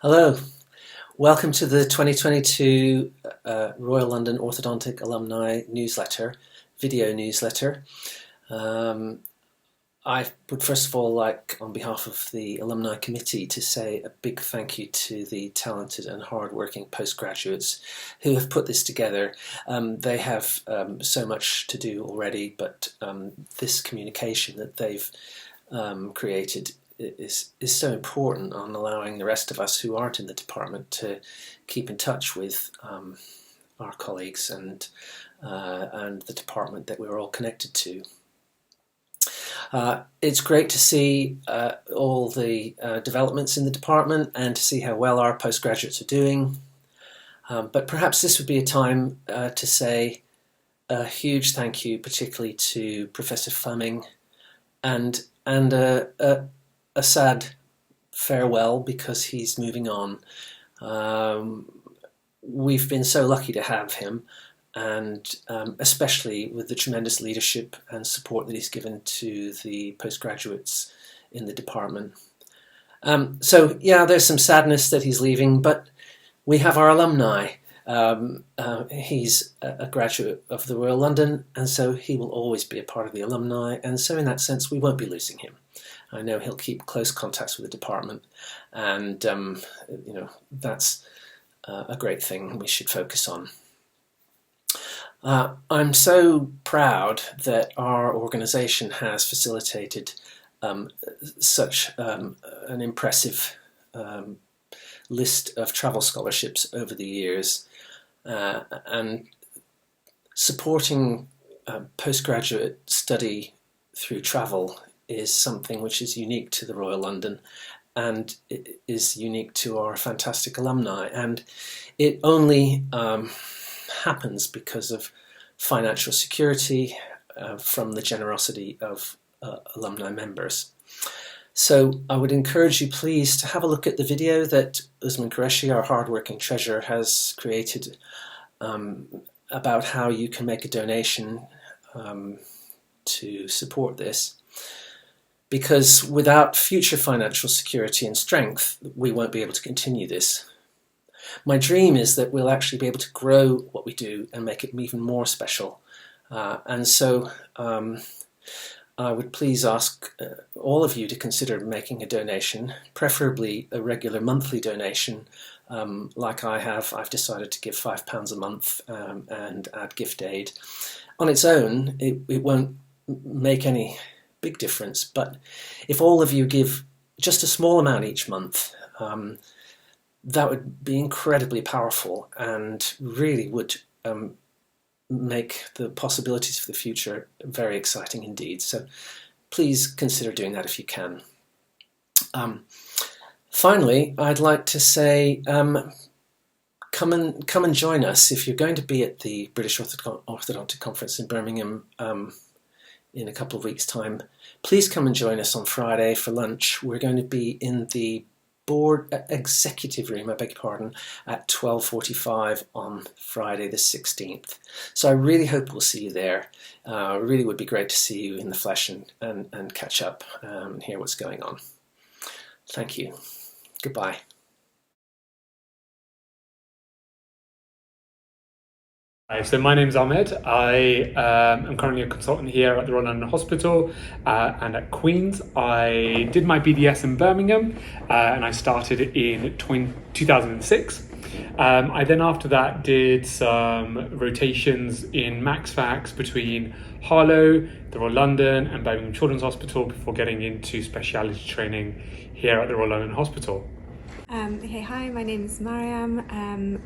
Hello, welcome to the 2022 Royal London Orthodontic Alumni Newsletter, video newsletter. I would first of all like, on behalf of the Alumni Committee, to say a big thank you to the talented and hard-working postgraduates who have put this together. They have so much to do already, but this communication that they've created is so important on allowing the rest of us who aren't in the department to keep in touch with our colleagues and the department that we're all connected to. It's great to see all the developments in the department and to see how well our postgraduates are doing. But perhaps this would be a time to say a huge thank you, particularly to Professor Fleming, and a sad farewell because he's moving on. We've been so lucky to have him, and especially with the tremendous leadership and support that he's given to the postgraduates in the department. So yeah, there's some sadness that he's leaving, but we have our alumni. He's a graduate of the Royal London, and so he will always be a part of the alumni, and so in that sense we won't be losing him. I know he'll keep close contacts with the department, and that's a great thing we should focus on. I'm so proud that our organisation has facilitated such an impressive list of travel scholarships over the years, and supporting postgraduate study through travel is something which is unique to the Royal London, and it is unique to our fantastic alumni, and it only happens because of financial security from the generosity of alumni members. So I would encourage you please to have a look at the video that Usman Qureshi, our hard-working treasurer, has created about how you can make a donation to support this. Because without future financial security and strength, we won't be able to continue this. My dream is that we'll actually be able to grow what we do and make it even more special. And so I would please ask all of you to consider making a donation, preferably a regular monthly donation. Like I have, I've decided to give £5 a month and add gift aid. On its own, it won't make any big difference, but if all of you give just a small amount each month, that would be incredibly powerful and really would make the possibilities for the future very exciting indeed. So please consider doing that if you can. Finally, I'd like to say come and join us if you're going to be at the British Orthodontic Conference in Birmingham in a couple of weeks' time. Please come and join us on Friday for lunch. We're going to be in the board executive room, I beg your pardon, at 12:45 on Friday the 16th. So I really hope we'll see you there. Really would be great to see you in the flesh and catch up and hear what's going on. Thank you. Goodbye. Hi, so my name's Ahmed. I am currently a consultant here at the Royal London Hospital and at Queen's. I did my BDS in Birmingham and I started in 2006. I then after that did some rotations in MaxFax between Harlow, the Royal London and Birmingham Children's Hospital before getting into speciality training here at the Royal London Hospital. Okay, hi, my name is Mariam.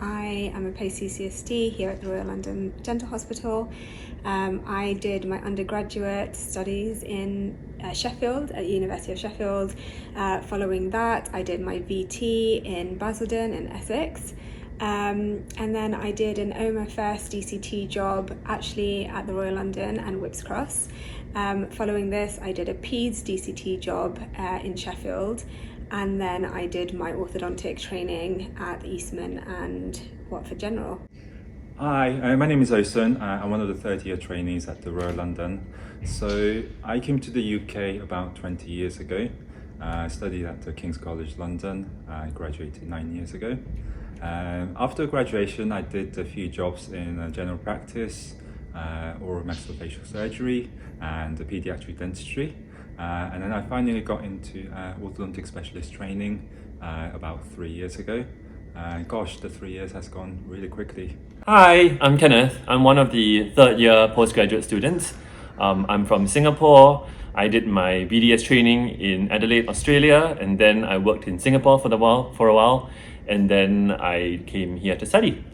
I am a post-CCSD here at the Royal London Dental Hospital. I did my undergraduate studies in Sheffield, at the University of Sheffield. Following that, I did my VT in Basildon in Essex. And then I did an OMA First DCT job actually at the Royal London and Whipps Cross. Following this, I did a PEDS DCT job in Sheffield. And then I did my orthodontic training at Eastman and Watford General. Hi, my name is Ohsun. I'm one of the third-year trainees at the Royal London. So I came to the UK about 20 years ago. I studied at the King's College London. I graduated 9 years ago. After graduation, I did a few jobs in general practice, oral maxillofacial surgery, and pediatric dentistry. And then I finally got into orthodontic specialist training about 3 years ago. Gosh, the 3 years has gone really quickly. Hi, I'm Kenneth. I'm one of the third year postgraduate students. I'm from Singapore. I did my BDS training in Adelaide, Australia, and then I worked in Singapore for a while, and then I came here to study.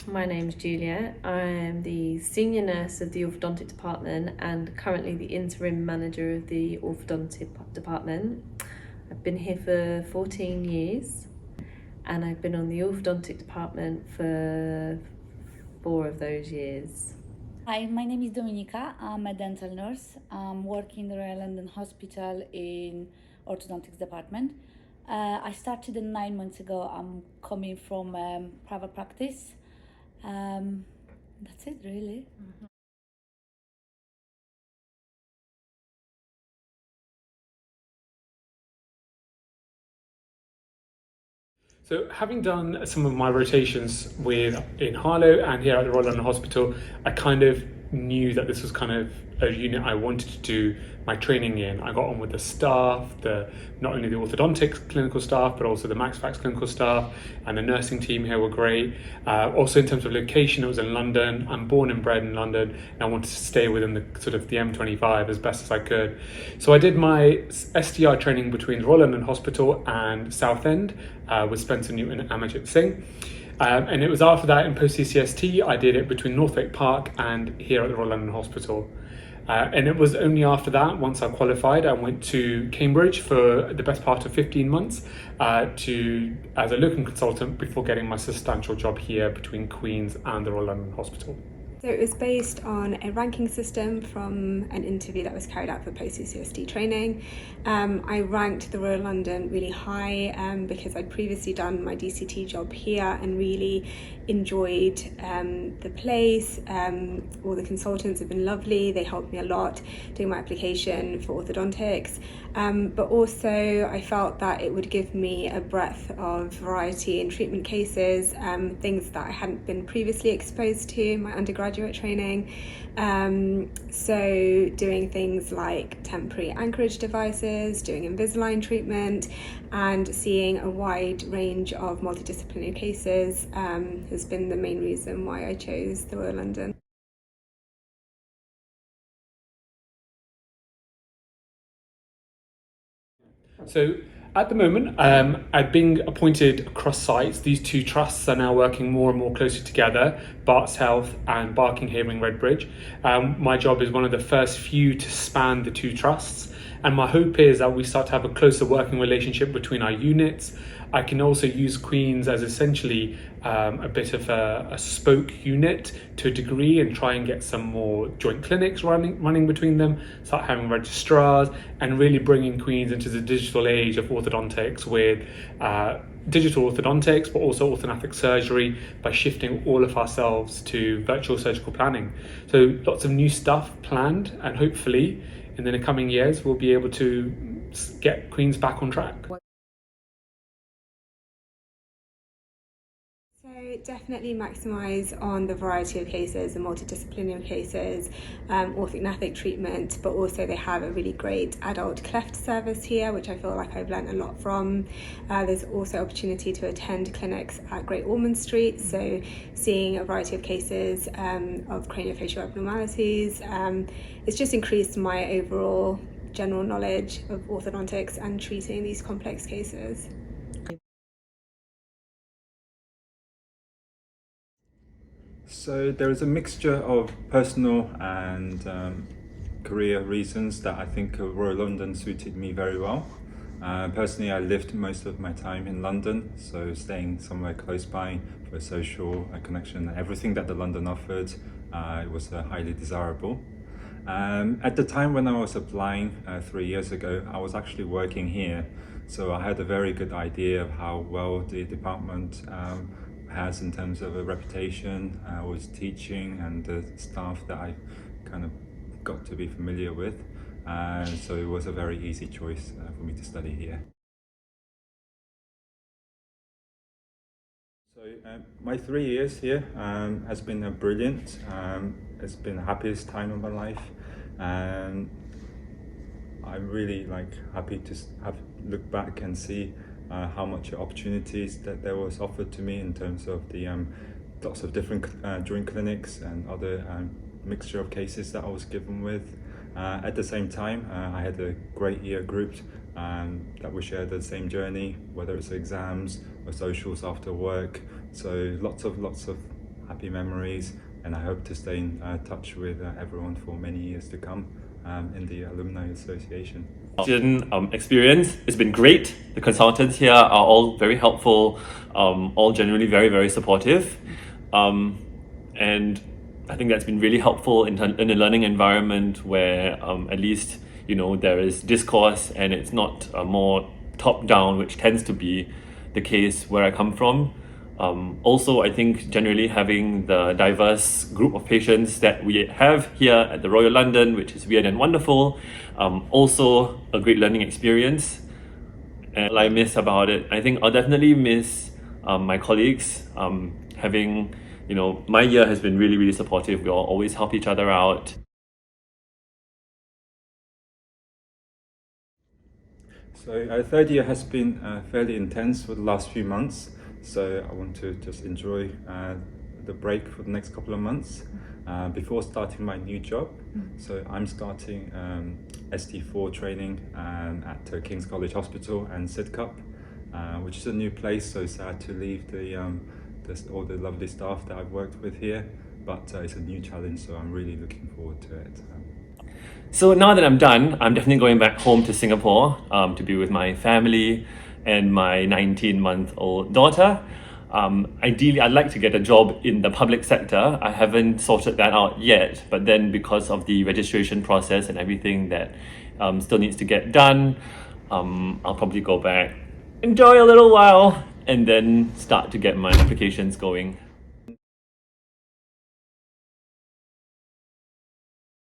My name's Juliet. I am the senior nurse of the orthodontic department and currently the interim manager of the orthodontic department. I've been here for 14 years and I've been on the orthodontic department for 4 of those years. Hi, my name is Dominika. I'm a dental nurse. I'm working in the Royal London Hospital in orthodontics department. I started 9 months ago. I'm coming from private practice. That's it really. So having done some of my rotations in Harlow and here at the Royal London Hospital, I kind of knew that this was kind of a unit I wanted to do my training in. I got on with the staff, not only the orthodontics clinical staff, but also the MaxFax clinical staff, and the nursing team here were great. Also in terms of location, it was in London. I'm born and bred in London, and I wanted to stay within the sort of the M25 as best as I could. So I did my SDR training between the Royal London Hospital and Southend with Spencer Newton and Amajit Singh. And it was after that in post-CCST, I did it between Northwick Park and here at the Royal London Hospital. And it was only after that, once I qualified, I went to Cambridge for the best part of 15 months as a locum consultant before getting my substantial job here between Queen's and the Royal London Hospital. So it was based on a ranking system from an interview that was carried out for post-CCST training. I ranked the Royal London really high because I'd previously done my DCT job here and really enjoyed the place. All the consultants have been lovely, they helped me a lot doing my application for orthodontics. But also I felt that it would give me a breadth of variety in treatment cases, things that I hadn't been previously exposed to in my undergraduate training. So doing things like temporary anchorage devices, doing Invisalign treatment, and seeing a wide range of multidisciplinary cases has been the main reason why I chose the Royal London. So at the moment, being appointed across sites, these 2 trusts are now working more and more closely together, Barts Health and Barking Havering Redbridge. My job is one of the first few to span the 2 trusts, and my hope is that we start to have a closer working relationship between our units. I can also use Queen's as essentially a bit of a spoke unit to a degree and try and get some more joint clinics running between them, start having registrars and really bringing Queen's into the digital age of orthodontics with digital orthodontics, but also orthognathic surgery by shifting all of ourselves to virtual surgical planning. So lots of new stuff planned, and hopefully in the coming years we'll be able to get Queen's back on track. Definitely maximise on the variety of cases, the multidisciplinary cases, orthognathic treatment, but also they have a really great adult cleft service here, which I feel like I've learned a lot from. There's also opportunity to attend clinics at Great Ormond Street, so seeing a variety of cases of craniofacial abnormalities. It's just increased my overall general knowledge of orthodontics and treating these complex cases. So there is a mixture of personal and career reasons that I think Royal London suited me very well. Personally, I lived most of my time in London, so staying somewhere close by for a social connection, everything that the London offered, it was highly desirable. At the time when I was applying 3 years ago, I was actually working here, so I had a very good idea of how well the department has in terms of a reputation. I was teaching and the staff that I kind of got to be familiar with. so it was a very easy choice for me to study here. So my 3 years here has been brilliant. It's been the happiest time of my life, and I'm really happy to look back and see how much opportunities that there was offered to me in terms of the lots of different joint clinics and other mixture of cases that I was given with. At the same time, I had a great year group that we shared the same journey, whether it's exams or socials after work. So lots of happy memories, and I hope to stay in touch with everyone for many years to come in the Alumni Association. Experience, it's been great. The consultants here are all very helpful, all generally very, very supportive. And I think that's been really helpful in a learning environment where at least, there is discourse and it's not more top-down, which tends to be the case where I come from. Also, I think generally having the diverse group of patients that we have here at the Royal London, which is weird and wonderful, also a great learning experience. And what I miss about it, I think I'll definitely miss my colleagues. Having, my year has been really, really supportive. We all always help each other out. So our third year has been fairly intense for the last few months. So I want to just enjoy the break for the next couple of months before starting my new job. So I'm starting ST4 training at King's College Hospital and Sidcup, which is a new place. So sad to leave all the lovely staff that I've worked with here, but it's a new challenge, so I'm really looking forward to it. So now that I'm done, I'm definitely going back home to Singapore to be with my family and my 19-month-old daughter. Ideally, I'd like to get a job in the public sector. I haven't sorted that out yet, but then because of the registration process and everything that still needs to get done, I'll probably go back, enjoy a little while, and then start to get my applications going.